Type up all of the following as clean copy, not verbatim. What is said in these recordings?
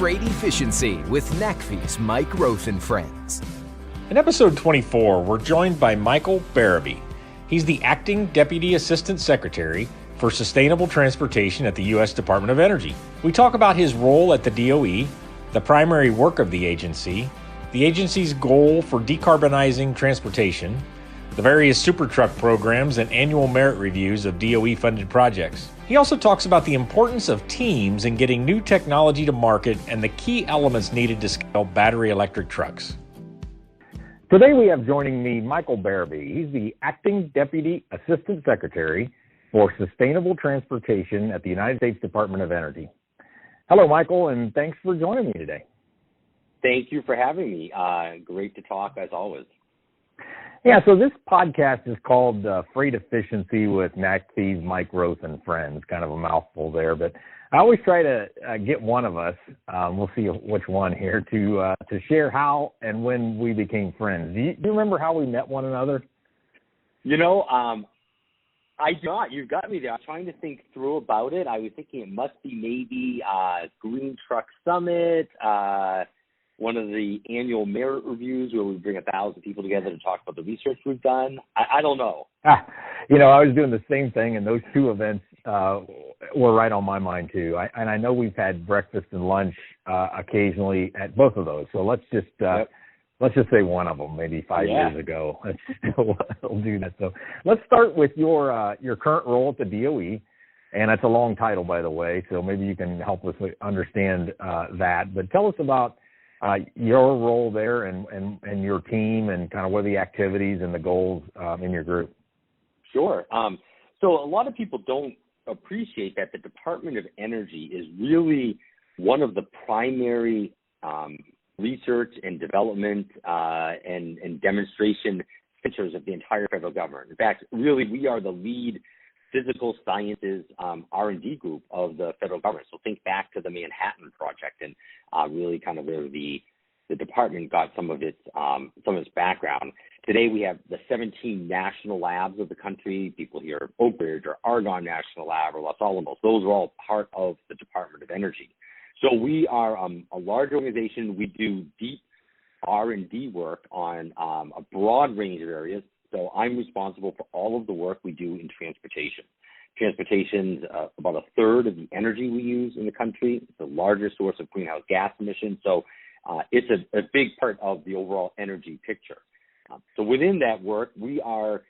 Freight Efficiency with NACFE's Mike Roth and Friends. In episode 24, we're joined by Michael Berube. He's the Acting Deputy Assistant Secretary for Sustainable Transportation at the U.S. Department of Energy. We talk about his role at the DOE, the primary work of the agency's goal for decarbonizing transportation, the various SuperTruck programs, and annual merit reviews of DOE-funded projects. He also talks about the importance of teams in getting new technology to market and the key elements needed to scale battery electric trucks. Today we have joining me Michael Berube. He's the Acting Deputy Assistant Secretary for Sustainable Transportation at the United States Department of Energy. Hello, Michael, and thanks for joining me today. Thank you for having me. Great to talk, as always. Yeah, so this podcast is called Freight Efficiency with NACFE's Mike Roth and Friends. Kind of a mouthful there, but I always try to get one of us, we'll see which one here, to share how and when we became friends. Do you remember how we met one another? You know, I do not. You've got me there. I'm trying to think through about it. I was thinking it must be maybe Green Truck Summit, one of the annual Merit Reviews where we bring 1,000 people together to talk about the research we've done. I don't know. You know, I was doing the same thing, and those two events were right on my mind too. And I know we've had breakfast and lunch occasionally at both of those. So let's just say one of them, maybe 5 years ago. We'll do that. So let's start with your current role at the DOE. And it's a long title, by the way, so maybe you can help us understand that. But tell us about your role there and your team and kind of what are the activities and the goals in your group. Sure. So a lot of people don't appreciate that the Department of Energy is really one of the primary research and development and demonstration centers of the entire federal government. In fact, really, we are the lead physical sciences R&D group of the federal government. So think back to the Manhattan Project and really kind of where the department got some of its background. Today we have the 17 national labs of the country. People here, Oak Ridge or Argonne National Lab or Los Alamos. Those are all part of the Department of Energy. So we are a large organization. We do deep R&D work on a broad range of areas. So I'm responsible for all of the work we do in transportation. Transportation's about a third of the energy we use in the country. It's the largest source of greenhouse gas emissions. So it's a big part of the overall energy picture. So within that work, we are,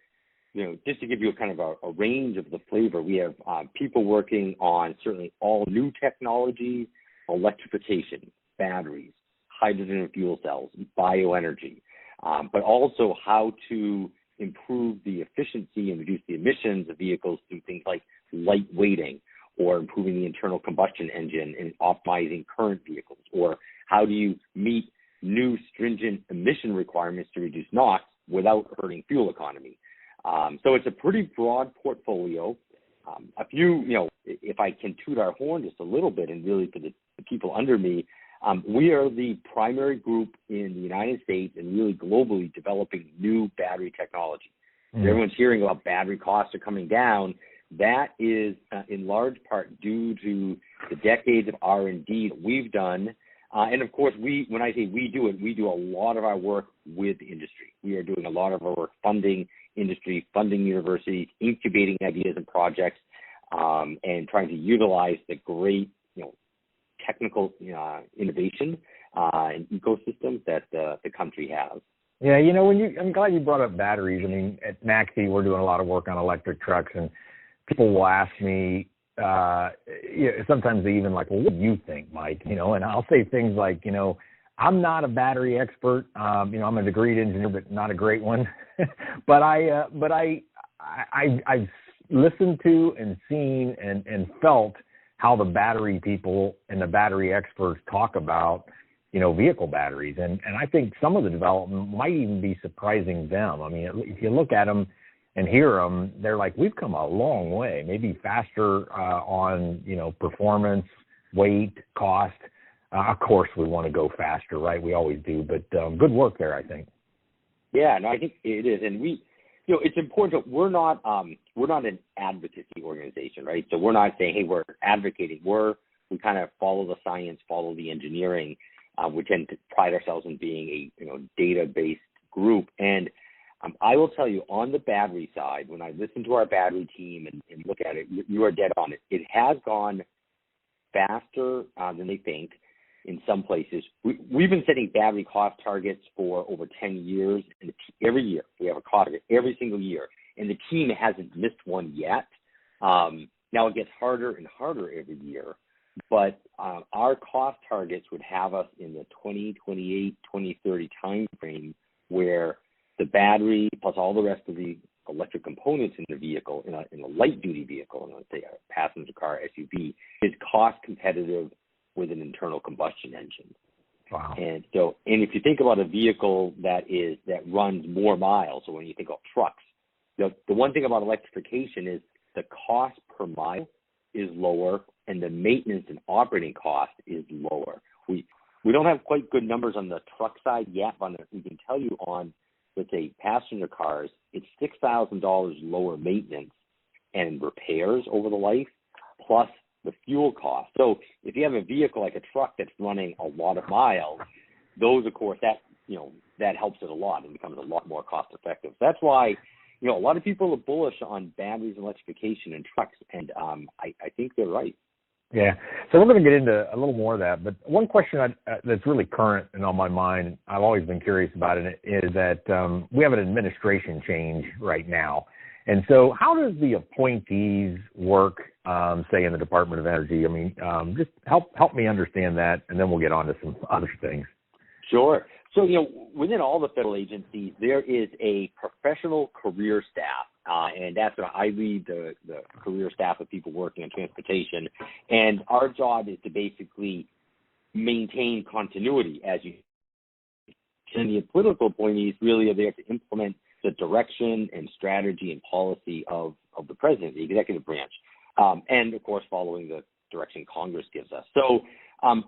just to give you a kind of a range of the flavor, we have people working on certainly all new technologies, electrification, batteries, hydrogen and fuel cells, bioenergy, but also how to improve the efficiency and reduce the emissions of vehicles through things like light weighting or improving the internal combustion engine and optimizing current vehicles, or how do you meet new stringent emission requirements to reduce NOx without hurting fuel economy. So it's a pretty broad portfolio. A few, if I can toot our horn just a little bit and really for the people under me, we are the primary group in the United States and really globally developing new battery technology. Everyone's hearing about battery costs are coming down. That is in large part due to the decades of R&D that we've done. And of course, when I say we do it, we do a lot of our work with industry. We are doing a lot of our work funding industry, funding universities, incubating ideas and projects, and trying to utilize the great, technical innovation and ecosystems that the country has. Yeah, I'm glad you brought up batteries. I mean, at NACFE, we're doing a lot of work on electric trucks, and people will ask me, sometimes they even like, well, what do you think, Mike? And I'll say things like, I'm not a battery expert. I'm a degreed engineer, but not a great one. but I've listened to and seen and felt how the battery people and the battery experts talk about, vehicle batteries. And I think some of the development might even be surprising them. I mean, if you look at them and hear them, they're like, we've come a long way, maybe faster on, performance, weight, cost. Of course, we want to go faster, right? We always do, but good work there, I think. Yeah, no, I think it is. And it's important that we're not an advocacy organization, right? So we're not saying, hey, we're advocating. We're we kind of follow the science, follow the engineering. We tend to pride ourselves in being a data-based group. And I will tell you, on the battery side, when I listen to our battery team and look at it, you are dead on it. It has gone faster than they think in some places. We've been setting battery cost targets for over 10 years, and every year we have a cost target every single year, and the team hasn't missed one yet. Now it gets harder and harder every year, but our cost targets would have us in the 2028, 2030 timeframe, where the battery plus all the rest of the electric components in the vehicle, in a light-duty vehicle, let's say a passenger car, SUV, is cost competitive with an internal combustion engine. Wow. And if you think about a vehicle that runs more miles, so when you think of trucks, the one thing about electrification is the cost per mile is lower and the maintenance and operating cost is lower. We don't have quite good numbers on the truck side yet, but we can tell you on, let's say, passenger cars, it's $6,000 lower maintenance and repairs over the life, plus the fuel cost. So if you have a vehicle like a truck that's running a lot of miles, those, of course, that helps it a lot and becomes a lot more cost effective. That's why, a lot of people are bullish on batteries and electrification in trucks, and I think they're right. Yeah. So we're going to get into a little more of that. But one question that's really current and on my mind, I've always been curious about it, is that we have an administration change right now. And so how does the appointees work, say, in the Department of Energy? I mean, just help me understand that, and then we'll get on to some other things. Sure. So, within all the federal agencies, there is a professional career staff, and that's what I lead the career staff of people working in transportation. And our job is to basically maintain continuity as you. And the political appointees really are there to implement the direction and strategy and policy of the president, the executive branch, and of course following the direction Congress gives us. So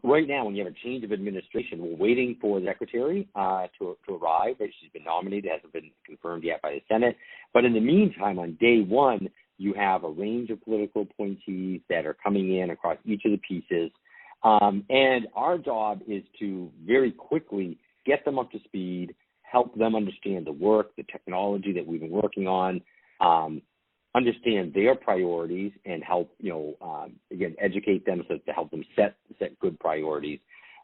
right now, when you have a change of administration, we're waiting for the secretary to arrive. She's been nominated, hasn't been confirmed yet by the Senate. But in the meantime, on day one, you have a range of political appointees that are coming in across each of the pieces. And our job is to very quickly get them up to speed, help them understand the work, the technology that we've been working on, understand their priorities, and help, again, educate them so to help them set good priorities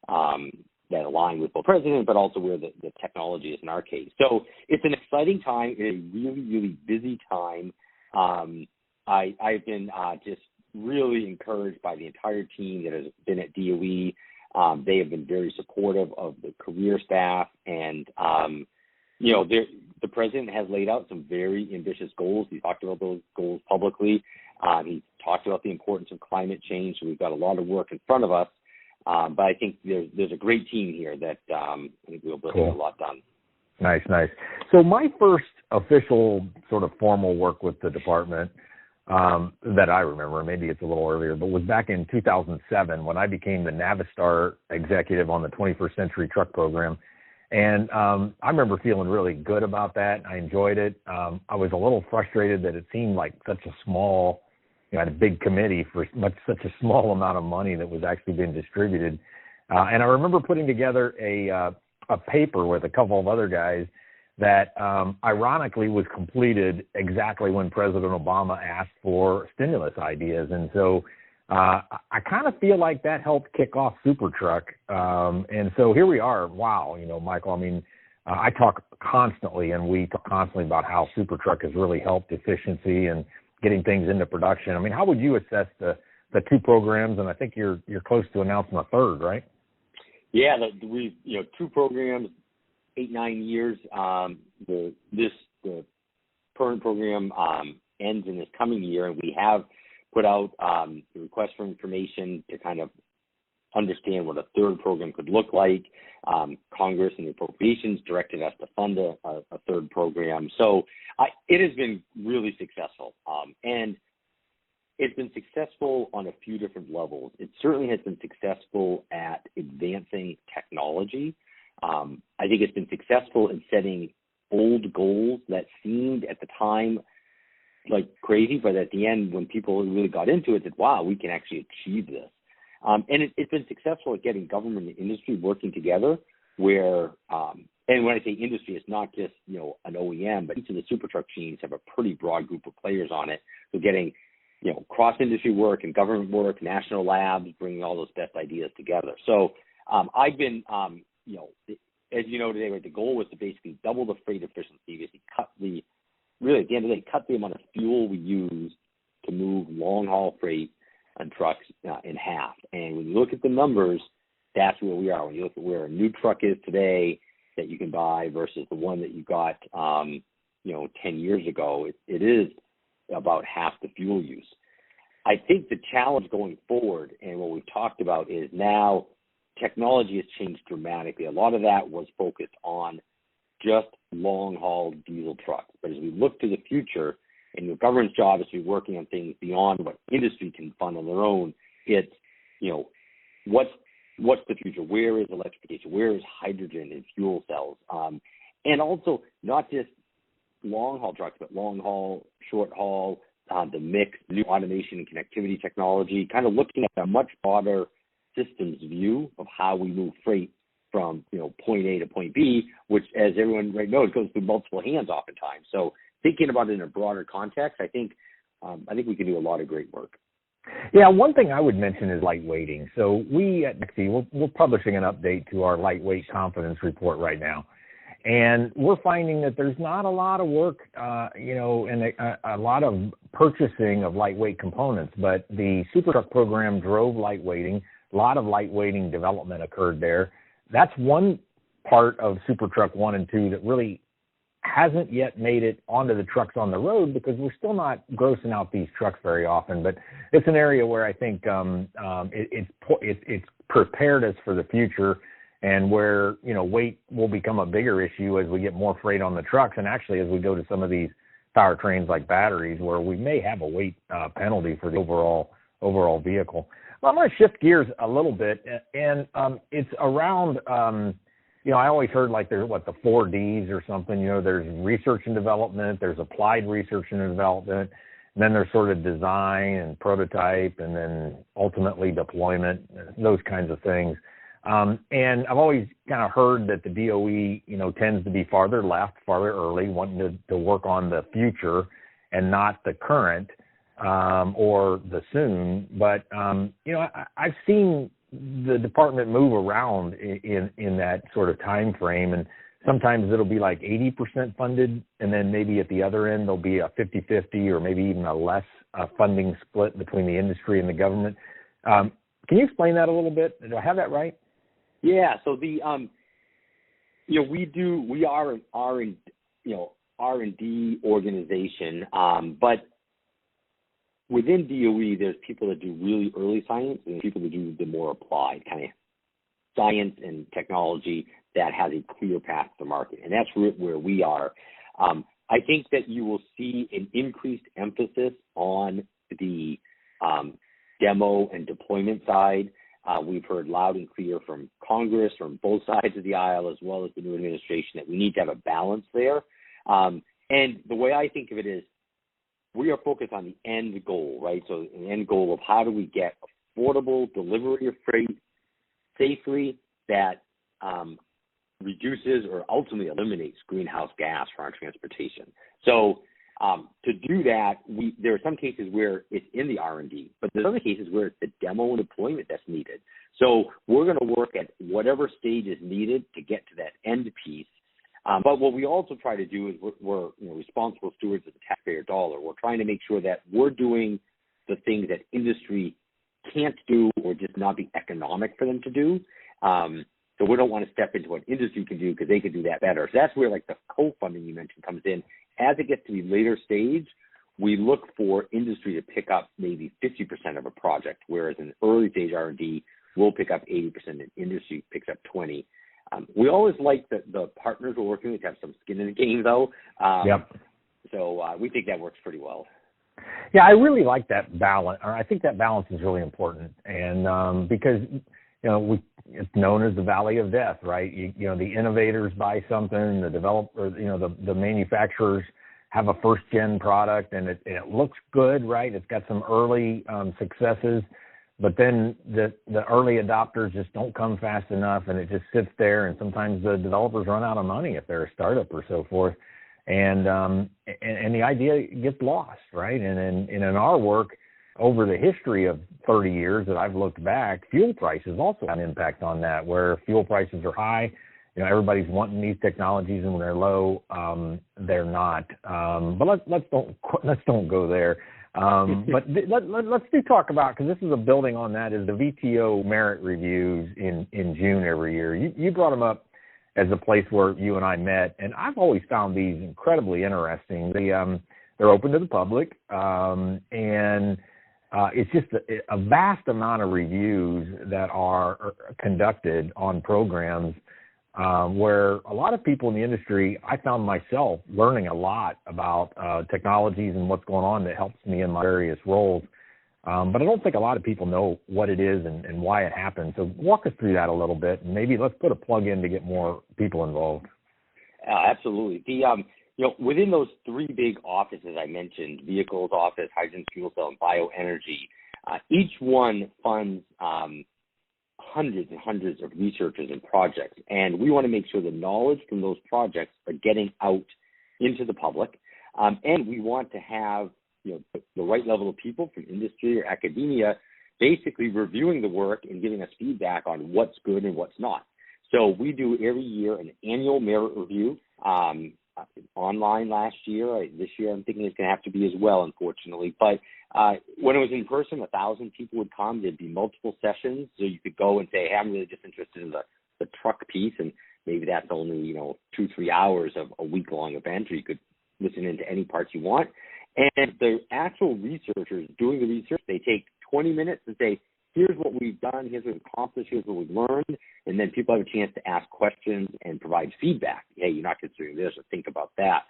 that align with both president, but also where the technology is in our case. So it's an exciting time. It's a really, really busy time. I've been just really encouraged by the entire team that has been at DOE. They have been very supportive of the career staff, and the president has laid out some very ambitious goals. He talked about those goals publicly. He talked about the importance of climate change. So we've got a lot of work in front of us. But I think there's a great team here that I think we'll get a lot done. Nice. So my first official sort of formal work with the department that I remember, maybe it's a little earlier, but was back in 2007 when I became the Navistar executive on the 21st Century Truck Program. And I remember feeling really good about that. I enjoyed it. I was a little frustrated that it seemed like such a small, I had a big committee for such a small amount of money that was actually being distributed. And I remember putting together a paper with a couple of other guys that ironically was completed exactly when President Obama asked for stimulus ideas. And so I kind of feel like that helped kick off SuperTruck. And so here we are. Wow, Michael, I mean, I talk constantly, and we talk constantly about how SuperTruck has really helped efficiency and getting things into production. I mean, how would you assess the two programs? And I think you're close to announcing a third, right? Yeah, we two programs, 8-9 years. The current program ends in this coming year, and we have put out the request for information to kind of understand what a third program could look like. Congress and the appropriations directed us to fund a third program. So it has been really successful. And it's been successful on a few different levels. It certainly has been successful at advancing technology. I think it's been successful in setting old goals that seemed at the time like crazy, but at the end, when people really got into it, said, wow, we can actually achieve this. It's been successful at getting government and industry working together where, and when I say industry, it's not just, an OEM, but each of the SuperTruck teams have a pretty broad group of players on it. So getting, cross-industry work and government work, national labs, bringing all those best ideas together. So I've been, as you know today, right, the goal was to basically double the freight efficiency, basically at the end of the day, cut the amount of fuel we use to move long-haul freight on trucks in half. And when you look at the numbers, that's where we are. When you look at where a new truck is today that you can buy versus the one that you got, 10 years ago, it is about half the fuel use. I think the challenge going forward, and what we've talked about, is now technology has changed dramatically. A lot of that was focused on just long-haul diesel trucks. But as we look to the future, and the government's job is to be working on things beyond what industry can fund on their own, it's, what's the future? Where is electrification? Where is hydrogen and fuel cells? And also not just long-haul trucks, but long-haul, short-haul, the mix, new automation and connectivity technology, kind of looking at a much broader systems view of how we move freight from, point A to point B, which, as everyone right knows, goes through multiple hands oftentimes. So thinking about it in a broader context, I think we can do a lot of great work. Yeah, one thing I would mention is lightweighting. So we at NECFI, we're publishing an update to our lightweight confidence report right now. And we're finding that there's not a lot of work, and a lot of purchasing of lightweight components. But the SuperTruck program drove lightweighting. A lot of lightweighting development occurred there. That's one part of SuperTruck 1 and 2 that really hasn't yet made it onto the trucks on the road because we're still not grossing out these trucks very often. But it's an area where I think it's prepared us for the future, and where weight will become a bigger issue as we get more freight on the trucks, and actually as we go to some of these powertrains like batteries, where we may have a weight penalty for the overall vehicle. Well, I'm going to shift gears a little bit, and it's around. I always heard like there's the 4 Ds or something. There's research and development, there's applied research and development, and then there's sort of design and prototype, and then ultimately deployment, those kinds of things. And I've always kind of heard that the DOE, tends to be farther left, farther early, wanting to work on the future and not the current or the soon. But, I've seen the department move around in that sort of time frame, and sometimes it'll be like 80% funded, and then maybe at the other end there'll be a 50-50 or maybe even a less funding split between the industry and the government. Can you explain that a little bit? Do I have that right? Yeah. So the we are an R&D organization, but within DOE, there's people that do really early science and people that do the more applied kind of science and technology that has a clear path to market. And that's where we are. I think that you will see an increased emphasis on the demo and deployment side. We've heard loud and clear from Congress, from both sides of the aisle, as well as the new administration, that we need to have a balance there. And the way I think of it is, we are focused on the end goal, right? So the end goal of how do we get affordable delivery of freight safely that reduces or ultimately eliminates greenhouse gas for our transportation. So to do that, there are some cases where it's in the R&D, but there's other cases where it's the demo and deployment that's needed. So we're going to work at whatever stage is needed to get to that end piece. But what we also try to do is we're responsible stewards of the taxpayer dollar. We're trying to make sure that we're doing the things that industry can't do or just not be economic for them to do. So we don't want to step into what industry can do because they can do that better. So that's where like the co-funding you mentioned comes in. As it gets to be later stage, we look for industry to pick up maybe 50% of a project, whereas in early stage R&D, we'll pick up 80% and industry picks up 20%. We always like the partners we're working with to have some skin in the game, though. Yep. So we think that works pretty well. Yeah, I really like that balance. I think that balance is really important, and because it's known as the Valley of Death, right? The innovators buy something, the developer, the manufacturers have a first gen product, and it looks good, right? It's got some early successes. but then the early adopters just don't come fast enough, and it just sits there. And sometimes the developers run out of money if they're a startup or so forth, and the idea gets lost, right? And in our work over the history of 30 years that I've looked back, fuel prices also have an impact on that. Where fuel prices are high, everybody's wanting these technologies, and when they're low, they're not. But let's don't go there. But let's do talk about, because this is a building on that, is the VTO Merit Reviews in June every year. You brought them up as a place where you and I met, and I've always found these incredibly interesting. They're open to the public, and it's just a vast amount of reviews that are conducted on programs where a lot of people in the industry, I found myself learning a lot about technologies and what's going on that helps me in my various roles. But I don't think a lot of people know what it is and why it happens. So walk us through that a little bit, and maybe let's put a plug in to get more people involved. Absolutely. Within those three big offices I mentioned, vehicles office, hydrogen fuel cell, and bioenergy, each one funds hundreds and hundreds of researchers and projects. And we want to make sure the knowledge from those projects are getting out into the public. And we want to have the right level of people from industry or academia basically reviewing the work and giving us feedback on what's good and what's not. So we do every year an annual merit review. Online last year. This year I'm thinking it's going to have to be as well, unfortunately. But when it was in person, 1,000 people would come. There'd be multiple sessions, so you could go and say, hey, I'm really just interested in the truck piece, and maybe that's only 2-3 hours of a week-long event, or you could listen into any parts you want. And the actual researchers doing the research, they take 20 minutes and say, here's what we've done, here's what we've accomplished, here's what we've learned, and then people have a chance to ask questions and provide feedback. Hey, you're not considering this, or think about that.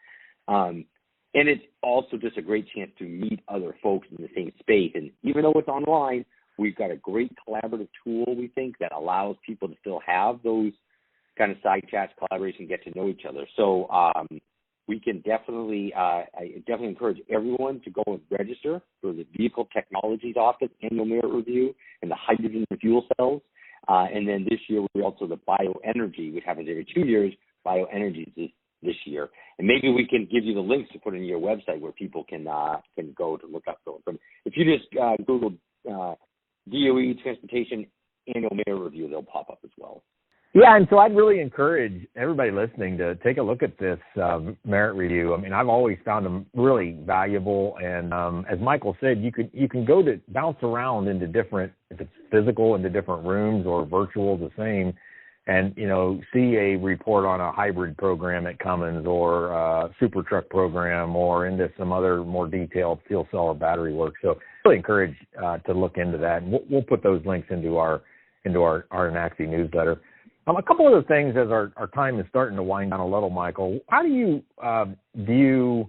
And it's also just a great chance to meet other folks in the same space. And even though it's online, we've got a great collaborative tool, we think, that allows people to still have those kind of side chats, collaboration, get to know each other. So we can definitely, I definitely encourage everyone to go and register for the Vehicle Technologies Office Annual Merit Review and the Hydrogen and Fuel Cells. And then this year, we also the Bioenergy, which happens every 2 years. Bioenergy is this year. And maybe we can give you the links to put in your website where people can go to look up those. But if you just Google DOE Transportation Annual Merit Review, they'll pop up as well. Yeah, and so I'd really encourage everybody listening to take a look at this merit review. I mean, I've always found them really valuable, and as Michael said, you can go to bounce around into different, if it's physical, into different rooms, or virtual, the same, and see a report on a hybrid program at Cummins, or a SuperTruck program, or into some other more detailed fuel cell or battery work. So really encourage to look into that, and we'll put those links into our NACFE newsletter. A couple other things as our time is starting to wind down a little, Michael. How do you view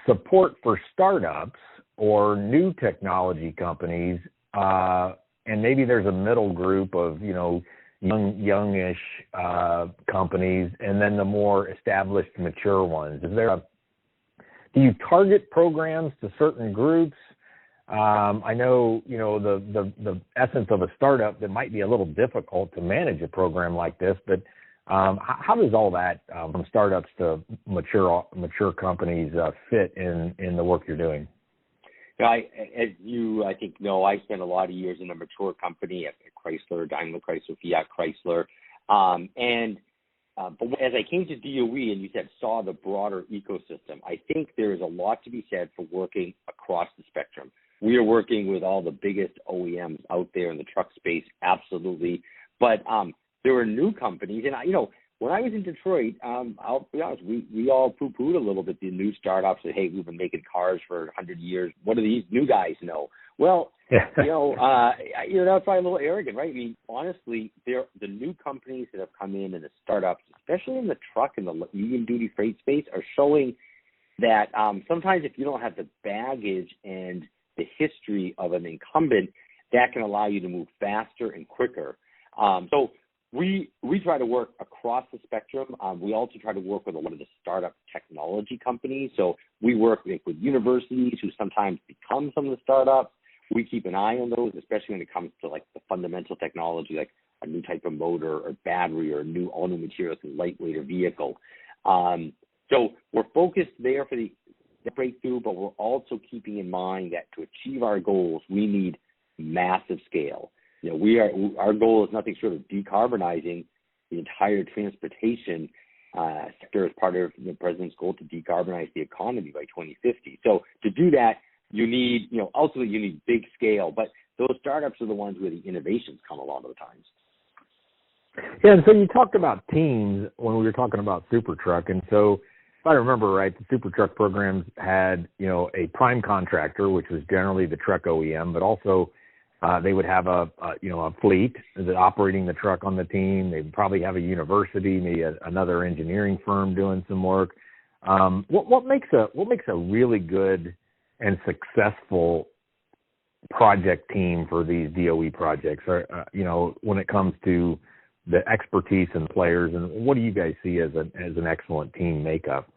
support for startups or new technology companies, and maybe there's a middle group of, youngish companies, and then the more established, mature ones? Do you target programs to certain groups? I know, the essence of a startup, that might be a little difficult to manage a program like this, but how does all that, from startups to mature companies, fit in the work you're doing? As you, I think, know, I spent a lot of years in a mature company at Chrysler, Daimler Chrysler, Fiat Chrysler. But as I came to DOE and you saw the broader ecosystem, I think there is a lot to be said for working across the spectrum. We are working with all the biggest OEMs out there in the truck space, absolutely. But there are new companies, and when I was in Detroit, I'll be honest, we all poo-pooed a little bit the new startups. That, hey, we've been making cars for 100 years. What do these new guys know? Well, that's probably a little arrogant, right? I mean, honestly, the new companies that have come in and the startups, especially in the truck and the medium-duty freight space, are showing that sometimes if you don't have the baggage and the history of an incumbent, that can allow you to move faster and quicker. So we try to work across the spectrum. We also try to work with a lot of the startup technology companies. So we work with universities who sometimes become some of the startups. we keep an eye on those, especially when it comes to like the fundamental technology, like a new type of motor or battery or all new materials and lightweight vehicle. So we're focused there for the breakthrough, but we're also keeping in mind that to achieve our goals, we need massive scale. You know, our goal is nothing short of decarbonizing the entire transportation sector as part of the president's goal to decarbonize the economy by 2050. So to do that, you need, ultimately you need big scale, but those startups are the ones where the innovations come a lot of the times. Yeah, and so you talked about teams when we were talking about SuperTruck, and so if I remember right, the SuperTruck programs had, a prime contractor, which was generally the truck OEM, but also they would have a fleet that operating the truck on the team. They'd probably have a university, maybe another engineering firm doing some work. What makes a really good and successful project team for these DOE projects? When it comes to the expertise and players, and what do you guys see as an excellent team makeup?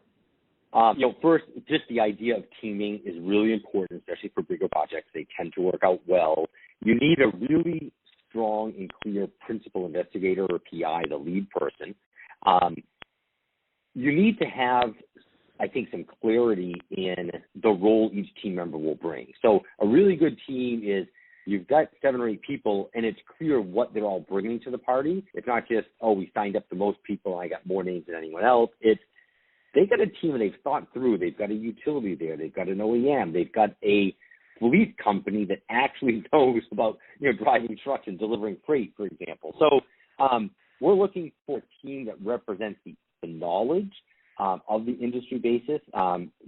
First, just the idea of teaming is really important, especially for bigger projects. They tend to work out well. You need a really strong and clear principal investigator or PI, the lead person. You need to have, I think, some clarity in the role each team member will bring. So a really good team is you've got 7 or 8 people, and it's clear what they're all bringing to the party. It's not just, we signed up the most people, and I got more names than anyone else. It's they got a team and they've thought through. They've got a utility there. They've got an OEM. They've got a fleet company that actually knows about driving trucks and delivering freight, for example. So we're looking for a team that represents the knowledge of the industry basis.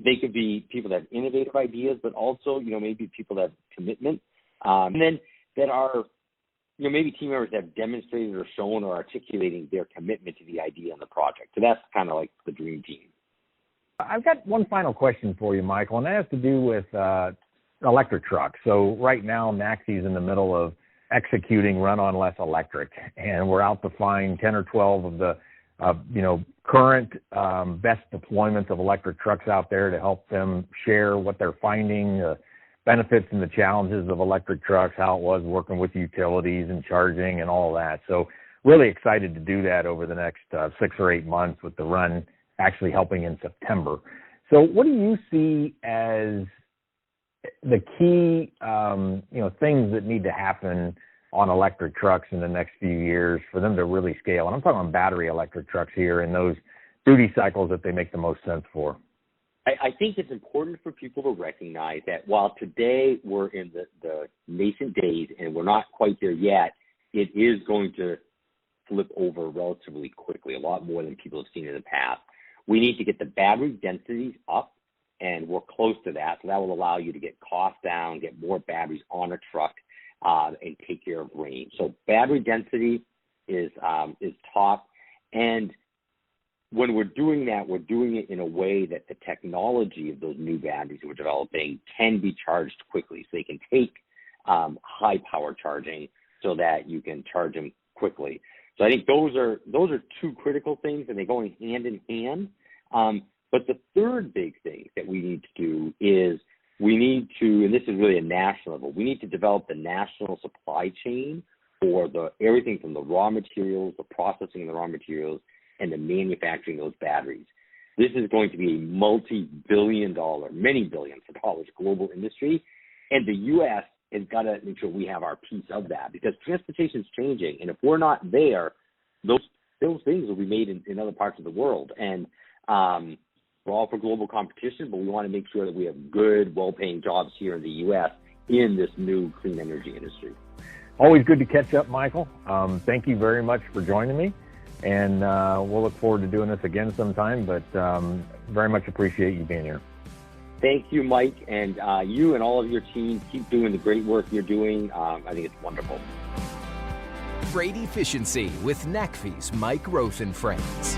They could be people that have innovative ideas, but also maybe people that have commitment, and then that are maybe team members that have demonstrated or shown or articulating their commitment to the idea and the project. So that's kind of like the dream team. I've got one final question for you, Michael, and that has to do with electric trucks. So right now, NACSE is in the middle of executing Run on Less Electric, and we're out to find 10 or 12 of the current best deployments of electric trucks out there to help them share what they're finding, benefits and the challenges of electric trucks, how it was working with utilities and charging and all that. So really excited to do that over the next 6 or 8 months, with the run actually helping in September. So what do you see as the key things that need to happen on electric trucks in the next few years for them to really scale? And I'm talking about battery electric trucks here and those duty cycles that they make the most sense for. I think it's important for people to recognize that while today we're in the nascent days and we're not quite there yet, it is going to flip over relatively quickly, a lot more than people have seen in the past. We need to get the battery densities up, and we're close to that. So that will allow you to get costs down, get more batteries on a truck, and take care of range. So battery density is top. And when we're doing that, we're doing it in a way that the technology of those new batteries that we're developing can be charged quickly. So they can take high power charging so that you can charge them quickly. So I think those are 2 critical things, and they go hand in hand. But the third big thing that we need to do is we need to, and this is really a national level, we need to develop the national supply chain for everything from the raw materials, the processing of the raw materials, and the manufacturing of those batteries. This is going to be a multi-billion-dollar, many billions of dollars global industry, and the U.S. has got to make sure we have our piece of that, because transportation is changing, and if we're not there, those things will be made in other parts of the world. And we're all for global competition, but we want to make sure that we have good, well-paying jobs here in the U.S. in this new clean energy industry. Always good to catch up, Michael. Thank you very much for joining me, and we'll look forward to doing this again sometime, but very much appreciate you being here. Thank you, Mike, and you and all of your team, keep doing the great work you're doing. I think it's wonderful. Freight Efficiency with NACFE's Mike Roth and Friends.